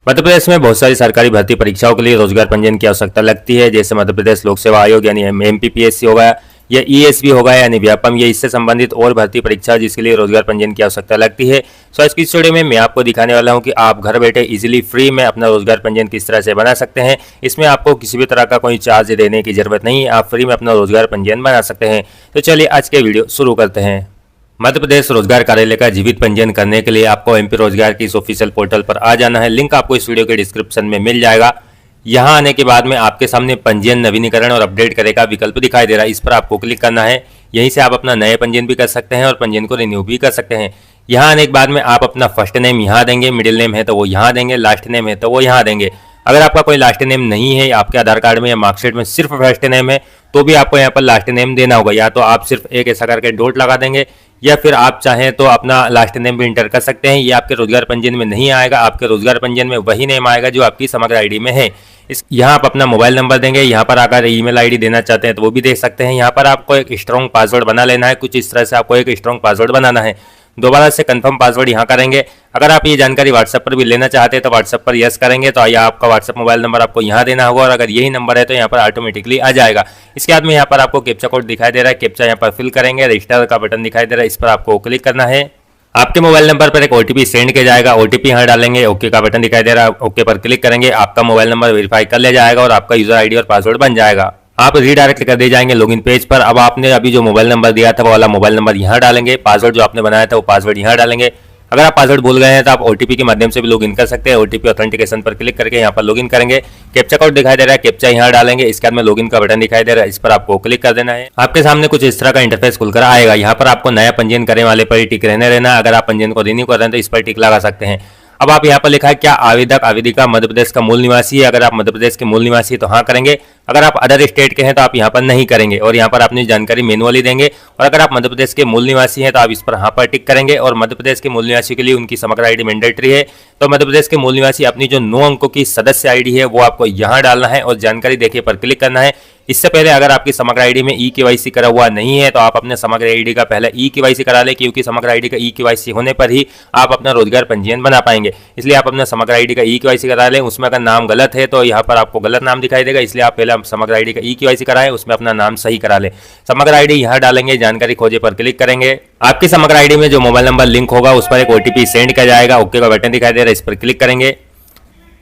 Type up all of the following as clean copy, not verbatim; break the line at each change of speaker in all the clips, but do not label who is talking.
मध्य प्रदेश में बहुत सारी सरकारी भर्ती परीक्षाओं के लिए रोजगार पंजीयन की आवश्यकता लगती है। जैसे मध्य प्रदेश लोक सेवा आयोग यानी एमपीपीएससी होगा या ईएसबी होगा यानी व्यापम, ये इससे संबंधित और भर्ती परीक्षा जिसके लिए रोजगार पंजीयन की आवश्यकता लगती है। सो आज की इस वीडियो में मैं आपको दिखाने वाला हूं कि आप घर बैठे इजीली फ्री में अपना रोजगार पंजीयन किस तरह से बना सकते हैं। इसमें आपको किसी भी तरह का कोई चार्ज देने की जरूरत नहीं है, आप फ्री में अपना रोजगार पंजीयन बना सकते हैं। तो चलिए आज के वीडियो शुरू करते हैं। मध्य प्रदेश रोजगार कार्यालय का जीवित पंजीयन करने के लिए आपको एमपी रोजगार की इस ऑफिशियल पोर्टल पर आ जाना है। लिंक आपको इस वीडियो के डिस्क्रिप्शन में मिल जाएगा। यहां आने के बाद में आपके सामने पंजीयन नवीनीकरण और अपडेट करे का विकल्प दिखाई दे रहा है, इस पर आपको क्लिक करना है। यहीं से आप अपना नया पंजीयन भी कर सकते हैं और पंजीयन को रिन्यू भी कर सकते हैं। यहाँ आने के बाद में आप अपना फर्स्ट नेम यहाँ देंगे, मिडिल नेम है तो वो यहाँ देंगे, लास्ट नेम है तो वो यहाँ देंगे। अगर आपका कोई लास्ट नेम नहीं है, आपके आधार कार्ड में या मार्कशीट में सिर्फ फर्स्ट नेम है, तो भी आपको यहाँ पर लास्ट नेम देना होगा। या तो आप सिर्फ एक ऐसा करके डॉट लगा देंगे या फिर आप चाहें तो अपना लास्ट नेम भी इंटर कर सकते हैं। ये आपके रोजगार पंजीयन में नहीं आएगा, आपके रोजगार पंजीयन में वही नेम आएगा जो आपकी समग्र आईडी में है। यहाँ आप अपना मोबाइल नंबर देंगे। यहाँ पर अगर ईमेल आईडी देना चाहते हैं तो वो भी दे सकते हैं। यहाँ पर आपको एक स्ट्रॉन्ग पासवर्ड बना लेना है, कुछ इस तरह से आपको एक स्ट्रॉन्ग पासवर्ड बनाना है। दोबारा से कंफर्म पासवर्ड यहाँ करेंगे। अगर आप ये जानकारी व्हाट्सएप पर भी लेना चाहते हैं तो व्हाट्सएप पर यस करेंगे, तो या आपका व्हाट्सएप मोबाइल नंबर आपको यहाँ देना होगा और अगर यही नंबर है तो यहाँ पर ऑटोमेटिकली आ जाएगा। इसके बाद में यहाँ पर आपको कैप्चा कोड दिखाई दे रहा है, कैप्चा यहाँ पर फिल करेंगे। रजिस्टर का बटन दिखाई दे रहा है, इस पर आपको क्लिक करना है। आपके मोबाइल नंबर पर एक ओटीपी सेंड किया जाएगा, ओटीपी यहाँ डालेंगे। ओके का बटन दिखाई दे रहा है, ओके पर क्लिक करेंगे। आपका मोबाइल नंबर वेरीफाई कर लिया जाएगा और आपका यूजर आईडी और पासवर्ड बन जाएगा। आप रीडायरेक्ट कर दिए जाएंगे लॉगिन पेज पर। अब आपने अभी जो मोबाइल नंबर दिया था वो वाला मोबाइल नंबर यहाँ डालेंगे, पासवर्ड जो आपने बनाया था वो पासवर्ड यहाँ डालेंगे। अगर आप पासवर्ड भूल गए हैं तो आप ओटीपी के माध्यम से भी लॉगिन कर सकते हैं। ओटीपी ऑथेंटिकेशन पर क्लिक करके यहाँ पर लॉगिन करेंगे। कैप्चा कोड दिखाई दे रहा है, कैप्चा यहाँ डालेंगे। इसके बाद में लॉगिन का बटन दिखाई दे रहा है, इस पर आपको क्लिक कर देना है। आपके सामने कुछ इस तरह का इंटरफेस खुलकर आएगा। यहाँ पर आपको नया पंजीयन करने वाले पर ही टिक रहने रहना। अगर आप पंजीयन को रिन्यू कर रहे हैं तो इस पर टिक लगा सकते हैं। अब आप यहाँ पर लिखा है क्या आवेदक आवेदिका मध्य प्रदेश का मूल निवासी है। अगर आप मध्य प्रदेश के मूल निवासी है तो हाँ करेंगे। अगर आप अदर स्टेट के हैं तो आप यहाँ पर नहीं करेंगे और यहाँ पर अपनी जानकारी मैनुअली देंगे। और अगर आप मध्य प्रदेश के मूल निवासी हैं तो आप इस पर हाँ पर टिक करेंगे। और मध्य प्रदेश के मूल निवासी के लिए उनकी समग्र आईडी मैंडेटरी है, तो मध्य प्रदेश के मूल निवासी अपनी जो 9 अंकों की सदस्य आईडी है वो आपको यहाँ डालना है और जानकारी देखिए पर क्लिक करना है। इससे पहले अगर आपकी समग्र आईडी में ई-केवाईसी करा हुआ नहीं है तो आप अपने समग्र आईडी का पहले ई-केवाईसी करा लें, क्योंकि समग्र आईडी का ई-केवाईसी होने पर ही आप अपना रोजगार पंजीयन बना पाएंगे। इसलिए आप अपना समग्र आईडी का ई-केवाईसी करा लें। उसमें अगर नाम गलत है तो यहाँ पर आपको गलत नाम दिखाई देगा, इसलिए आप पहले समग्र आईडी का ई-केवाईसी कराएं, उसमें अपना नाम सही करा लें। समग्र आईडी यहाँ डालेंगे, जानकारी खोजे पर क्लिक करेंगे। आपकी समग्र आईडी में जो मोबाइल नंबर लिंक होगा उस पर एक ओटीपी सेंड किया जाएगा। ओके का बटन दिखाई दे रहा है, इस पर क्लिक करेंगे।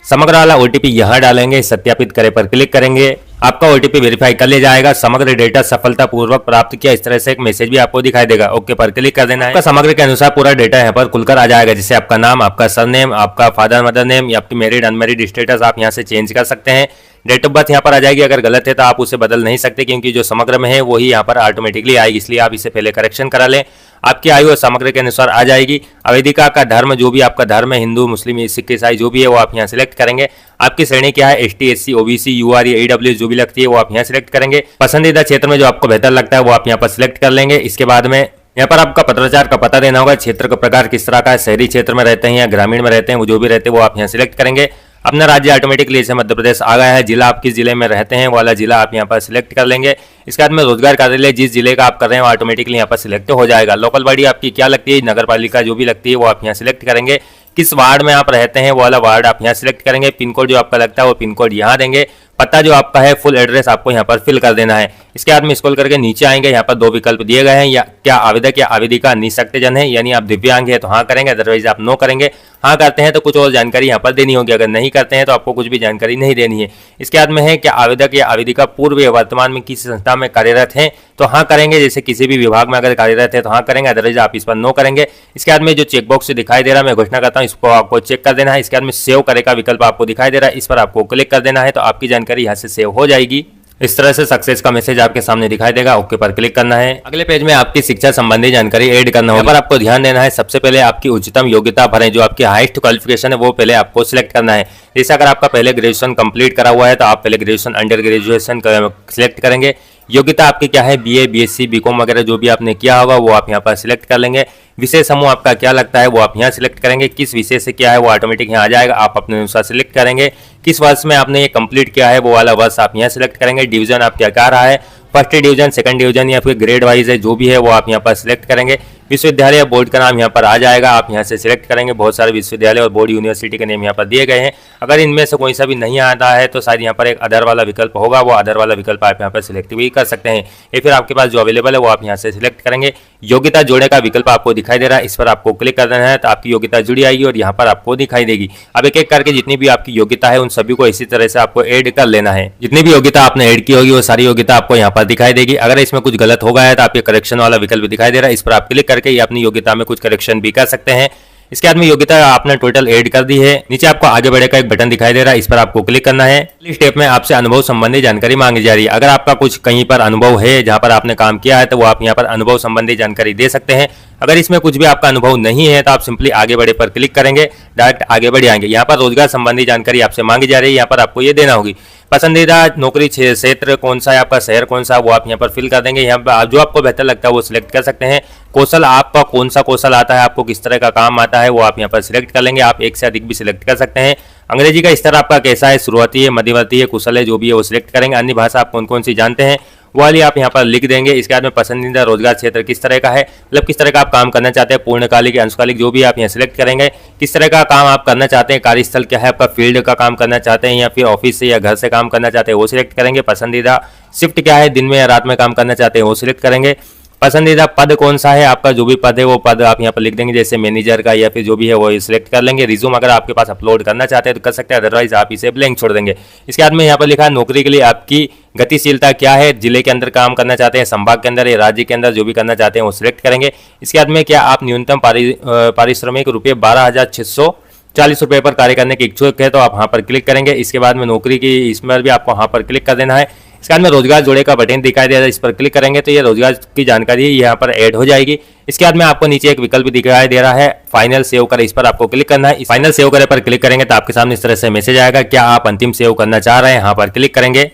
समग्र वाला ओटीपी यहाँ डालेंगे, सत्यापित करें पर क्लिक करेंगे। आपका ओटीपी वेरीफाई कर लिया जाएगा। समग्र डेटा सफलतापूर्वक प्राप्त किया, इस तरह से एक मैसेज भी आपको दिखाई देगा। ओके पर क्लिक कर देना है। आपका समग्र के अनुसार पूरा डेटा यहाँ पर खुलकर आ जाएगा, जैसे आपका नाम, आपका सरनेम, आपका फादर मदर नेम या आपकी मैरिड अनमैरिड स्टेटस आप यहाँ से चेंज कर सकते हैं। डेट ऑफ बर्थ यहाँ पर आ जाएगी, अगर गलत है तो आप उसे बदल नहीं सकते, क्योंकि जो समग्र में है वही यहाँ पर ऑटोमेटिकली आएगी, इसलिए आप इसे पहले करेक्शन करा लें। आपकी आयु और समग्र के अनुसार आ जाएगी। आवेदिका का धर्म, जो भी आपका धर्म है, हिंदू मुस्लिम सिख ईसाई जो भी है वो आप यहाँ सिलेक्ट करेंगे। आपकी श्रेणी क्या है, एसटी एससी ओबीसी यूआर या ईडब्ल्यू जो भी लगती है वो आप यहाँ सिलेक्ट करेंगे। पसंदीदा क्षेत्र में जो आपको बेहतर लगता है वो आप यहाँ पर सिलेक्ट कर लेंगे। इसके बाद में यहाँ पर आपका पत्राचार का पता देना होगा, क्षेत्र का प्रकार किस तरह का है, शहरी क्षेत्र में रहते हैं या ग्रामीण में रहते हैं, वो जो भी रहते हैं वो आप यहाँ सिलेक्ट करेंगे। अपना राज्य ऑटोमेटिकली जैसे मध्य प्रदेश आ गया है। जिला आप किस जिले में रहते हैं वाला जिला आप यहाँ पर सिलेक्ट कर लेंगे। इसके बाद में रोजगार कार्यालय जिस जिले का आप कर रहे हैं वो ऑटोमेटिकली यहाँ पर सिलेक्ट हो जाएगा। लोकल बॉडी आपकी क्या लगती है, नगर पालिका जो भी लगती है वो आप यहाँ सिलेक्ट करेंगे। किस वार्ड में आप रहते हैं वो वाला वार्ड आप यहाँ सिलेक्ट करेंगे। पिन कोड जो आपका लगता है वो पिन कोड यहाँ देंगे। पता जो आपका है फुल एड्रेस आपको यहाँ पर फिल कर देना है। इसके बाद में स्क्रॉल करके नीचे आएंगे, यहाँ पर 2 विकल्प दिए गए हैं, या क्या आवेदक या आवेदिका निःशक्तजन है यानी आप दिव्यांग है तो हाँ करेंगे, अदरवाइज आप नो करेंगे। हाँ करते हैं तो कुछ और जानकारी यहाँ पर देनी होगी, अगर नहीं करते हैं तो आपको कुछ भी जानकारी नहीं देनी है। इसके बाद में है क्या आवेदक या आवेदिका पूर्व या वर्तमान में किसी संस्था में कार्यरत हैं तो हाँ करेंगे, जैसे किसी भी विभाग में अगर कार्यरत है तो हाँ करेंगे, अदरवाइज आप इस पर नो करेंगे। इसके बाद में जो चेकबॉक्स दिखाई दे रहा है मैं घोषणा करता हूँ, इसको आपको चेक कर देना है। इसके बाद में सेव करे का विकल्प आपको दिखाई दे रहा है, इस पर आपको क्लिक कर देना है, तो आपकी जानकारी यहाँ से सेव हो जाएगी। इस तरह से सक्सेस का मैसेज आपके सामने दिखाई देगा। ओके पर क्लिक करना है। अगले पेज में आपकी शिक्षा संबंधी जानकारी ऐड करना होगा। पर आपको ध्यान देना है, सबसे पहले आपकी उच्चतम योग्यता भरें, जो आपकी हाईएस्ट क्वालिफिकेशन है वो पहले आपको सिलेक्ट करना है। जैसे अगर आपका पहले ग्रेजुएशन कंप्लीट करा हुआ है तो आप पहले ग्रेजुएशन अंडर ग्रेजुएशन सिलेक्ट करेंगे। योग्यता आपकी क्या है, बीए बीएससी बीकॉम वगैरह जो भी आपने किया होगा वो आप यहाँ पर सिलेक्ट कर लेंगे। विषय समूह आपका क्या लगता है वो आप यहाँ सिलेक्ट करेंगे। किस विषय से क्या है वो ऑटोमेटिक यहाँ आ जाएगा, आप अपने अनुसार सिलेक्ट करेंगे। किस वर्ष में आपने ये कंप्लीट किया है वो वाला वर्ष आप यहाँ सिलेक्ट करेंगे। डिवीजन आप क्या रहा है, फर्स्ट डिवीजन सेकंड डिवीजन या फिर ग्रेड वाइज है जो भी है वो आप यहाँ पर सिलेक्ट करेंगे। विश्वविद्यालय बोर्ड का नाम यहाँ पर आ जाएगा, आप यहाँ से सिलेक्ट करेंगे। बहुत सारे विश्वविद्यालय और बोर्ड यूनिवर्सिटी के नेम यहाँ पर दिए गए हैं। अगर इनमें से कोई सा भी नहीं आता है तो शायद यहाँ पर एक अदर वाला विकल्प होगा, वो अदर वाला विकल्प आप यहाँ पर सिलेक्ट भी कर सकते हैं, या फिर आपके पास जो अवेलेबल है वो आप यहाँ से सिलेक्ट करेंगे। योग्यता जोड़ने का विकल्प आपको दिखाई दे रहा है, इस पर आपको क्लिक कर देना है तो आपकी योग्यता जुड़ी आएगी और यहाँ पर आपको दिखाई देगी। अब एक एक करके जितनी भी आपकी योग्यता है उन सभी को इसी तरह से आपको ऐड कर लेना है। जितनी भी योग्यता आपने ऐड की होगी वो सारी योग्यता आपको यहाँ पर दिखाई देगी। अगर इसमें कुछ गलत हो गया है तो आपके करेक्शन वाला विकल्प दिखाई दे रहा है, इस पर आप क्लिक करके अपनी योग्यता में कुछ करेक्शन भी कर सकते हैं। इसके बाद में योग्यता आपने टोटल ऐड कर दी है। नीचे आपको आगे बढ़े का एक बटन दिखाई दे रहा है, इस पर आपको क्लिक करना है। अगली स्टेप में आपसे अनुभव संबंधी जानकारी मांगी जा रही है। अगर आपका कुछ कहीं पर अनुभव है जहां पर आपने काम किया है तो वो आप यहां पर अनुभव संबंधी जानकारी दे सकते हैं। अगर इसमें कुछ भी आपका अनुभव नहीं है तो आप सिंपली आगे बढ़े पर क्लिक करेंगे, डायरेक्ट आगे बढ़ जाएंगे। यहाँ पर रोजगार संबंधी जानकारी आपसे मांगी जा रही है, यहाँ पर आपको ये देना होगी। पसंदीदा नौकरी क्षेत्र कौन सा है, आपका शहर कौन सा, वो आप यहाँ पर फिल कर देंगे। यहाँ पर जो आपको बेहतर लगता है वो सिलेक्ट कर सकते हैं। कौशल आपका कौन सा कौशल आता है, आपको किस तरह का काम आता है वो आप यहाँ पर सिलेक्ट कर लेंगे। आप एक से अधिक भी सिलेक्ट कर सकते हैं। अंग्रेजी का स्तर आपका कैसा है, शुरुआती है, मध्यवर्ती है, कुशल है, जो भी है वो सिलेक्ट करेंगे। अन्य भाषा आप कौन कौन सी जानते हैं वो वाली आप यहाँ पर लिख देंगे। इसके बाद में पसंदीदा रोजगार क्षेत्र किस तरह का है, मतलब किस तरह का आप काम करना चाहते हैं, पूर्णकालिक या अंशकालिक, जो भी आप यहाँ सिलेक्ट करेंगे। किस तरह का काम आप करना चाहते हैं, कार्यस्थल क्या है आपका, फील्ड का काम करना चाहते हैं या फिर ऑफिस से या घर से काम करना चाहते हैं वो सिलेक्ट करेंगे। पसंदीदा शिफ्ट क्या है, दिन में या रात में काम करना चाहते हैं वो सिलेक्ट करेंगे। पसंदीदा पद कौन सा है, आपका जो भी पद है वो पद आप यहाँ पर लिख देंगे, जैसे मैनेजर का या फिर जो भी है वो सिलेक्ट कर लेंगे। रिज्यूम अगर आपके पास अपलोड करना चाहते हैं तो कर सकते हैं, अदरवाइज आप इसे ब्लैंक छोड़ देंगे। इसके बाद में यहाँ पर लिखा है नौकरी के लिए आपकी गतिशीलता क्या है, जिले के अंदर काम करना चाहते हैं, संभाग के अंदर या राज्य के अंदर, जो भी करना चाहते हैं वो सिलेक्ट करेंगे। इसके बाद में क्या आप न्यूनतम पारिश्रमिक रुपये 12,640 रुपये पर कार्य करने के इच्छुक है तो आप वहाँ पर क्लिक करेंगे। इसके बाद में नौकरी की इसमें भी आपको वहाँ पर क्लिक कर देना है। इसके बाद में रोजगार जोड़े का बटन दिखाई दे रहा है, इस पर क्लिक करेंगे तो ये रोजगार की जानकारी यहाँ पर ऐड हो जाएगी। इसके बाद में आपको नीचे एक विकल्प दिखाई दे रहा है फाइनल सेव करें, इस पर आपको क्लिक करना है। फाइनल सेव करें पर क्लिक करेंगे तो आपके सामने इस तरह से मैसेज आएगा, क्या आप अंतिम सेव करना चाह रहे हैं, यहाँ पर क्लिक करेंगे।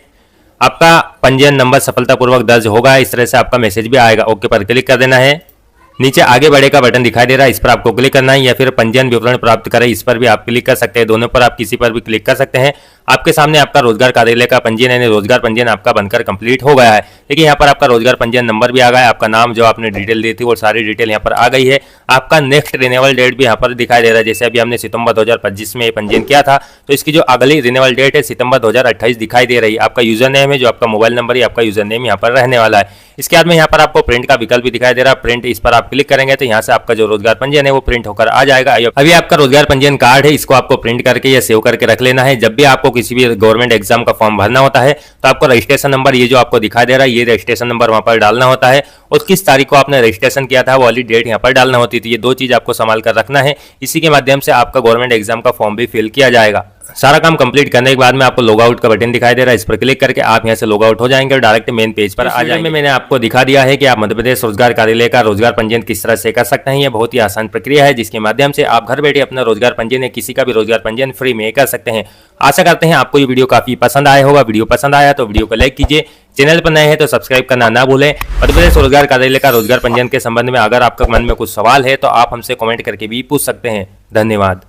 आपका पंजीयन नंबर सफलतापूर्वक दर्ज होगा, इस तरह से आपका मैसेज भी आएगा। ओके पर क्लिक कर देना है। नीचे आगे बढ़े का बटन दिखाई दे रहा है, इस पर आपको क्लिक करना है, या फिर पंजीयन विवरण प्राप्त करें, इस पर भी आप क्लिक कर सकते हैं। दोनों पर आप किसी पर भी क्लिक कर सकते हैं। आपके सामने आपका रोजगार कार्यालय का पंजीयन यानी रोजगार पंजीयन आपका बनकर कंप्लीट हो गया है। देखिए यहाँ पर आपका रोजगार पंजीयन नंबर भी आ गया है, आपका नाम जो आपने डिटेल दी थी वो सारी डिटेल यहाँ पर आ गई है। आपका नेक्स्ट रिन्यूअल डेट भी यहाँ पर दिखाई दे रहा है, जैसे अभी हमने सितंबर 2025 में पंजीयन किया था तो इसकी जो अगली रिन्यूअल डेट है सितंबर 2028 दिखाई दे रही है। आपका यूजर नेम है जो आपका मोबाइल नंबर है, आपका यूजर नेम यहाँ पर रहने वाला है। इसके बाद में यहाँ पर आपको प्रिंट का विकल्प भी दिखाई दे रहा है, प्रिंट, इस पर आप क्लिक करेंगे तो यहाँ से आपका जो रोजगार पंजीयन है वो प्रिंट होकर आ जाएगा। अभी आपका रोजगार पंजीयन कार्ड है, इसको आपको प्रिंट करके या सेव करके रख लेना है। जब भी आपको किसी भी गवर्नमेंट एग्जाम का फॉर्म भरना होता है तो आपको रजिस्ट्रेशन नंबर ये जो आपको दिखाई दे रहा है ये रजिस्ट्रेशन नंबर वहां पर डालना होता है और किस तारीख को आपने रजिस्ट्रेशन किया था वो वाली डेट यहाँ पर डालना होती थी। ये दो चीज आपको संभाल कर रखना है, इसी के माध्यम से आपका गवर्नमेंट एग्जाम का फॉर्म भी फिल किया जाएगा। सारा काम कंप्लीट करने के बाद में आपको लॉग आउट का बटन दिखाई दे रहा है, इस पर क्लिक करके आप यहाँ से लॉग आउट हो जाएंगे और डायरेक्ट मेन पेज पर आ जाएंगे। मैंने आपको दिखा दिया है कि आप मध्य प्रदेश रोजगार कार्यालय का रोजगार पंजीयन किस तरह से कर सकते हैं। ये बहुत ही आसान प्रक्रिया है जिसके माध्यम से आप घर बैठे अपना रोजगार पंजीयन या किसी का भी रोजगार पंजीयन फ्री में कर सकते हैं। आशा करते हैं आपको ये वीडियो काफी पसंद आया होगा। वीडियो पसंद आया तो वीडियो को लाइक कीजिए, चैनल पर नए हैं तो सब्सक्राइब करना ना भूलें। मध्य प्रदेश रोजगार कार्यालय का रोजगार पंजीयन के संबंध में अगर आपका मन में कुछ सवाल है तो आप हमसे कमेंट करके भी पूछ सकते हैं। धन्यवाद।